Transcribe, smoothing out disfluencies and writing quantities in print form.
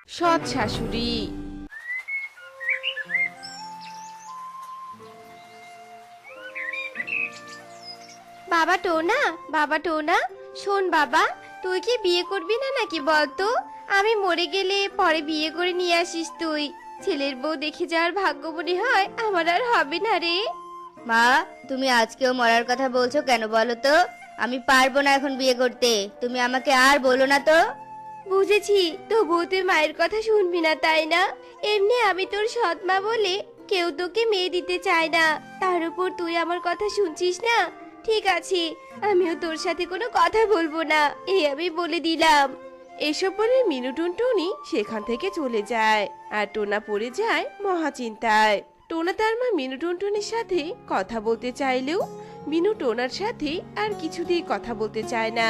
সৎ শাশুড়ি। বাবা টোনা, শোন বাবা, তুই কি বিয়ে করবি না নাকি বলতো? আমি মরে গেলে পরে বিয়ে করে নিয়ে আসিস তুই। ছেলের বউ দেখে যাওয়ার ভাগ্য মনে হয় আমার আর হবে না রে। মা, তুমি আজকেও মরার কথা বলছো কেন বলো তো? আমি পারবো না এখন বিয়ে করতে, তুমি আমাকে আর বলো না তো। বুঝেছি, তবুও তুই মায়ের কথা শুনবি না তাই না? এমনি আমি তোর সৎ মা বলে কেউ তোকে মেয়ে দিতে চায় না, তার উপর তুই আমার কথা শুনছিস না। ঠিক আছে, আমিও তোর সাথে কোনো কথা বলবো না, এই আমি বলে দিলাম। এসব বলে মিনু টুনটুনি সেখান থেকে চলে যায়। আর টোনা পড়ে যায় মহা চিন্তায়। টোনা তার মা মিনু টুনটুনির সাথে কথা বলতে চাইলেও মিনু টোনার সাথে আর কিছুতেই কথা বলতে চায় না।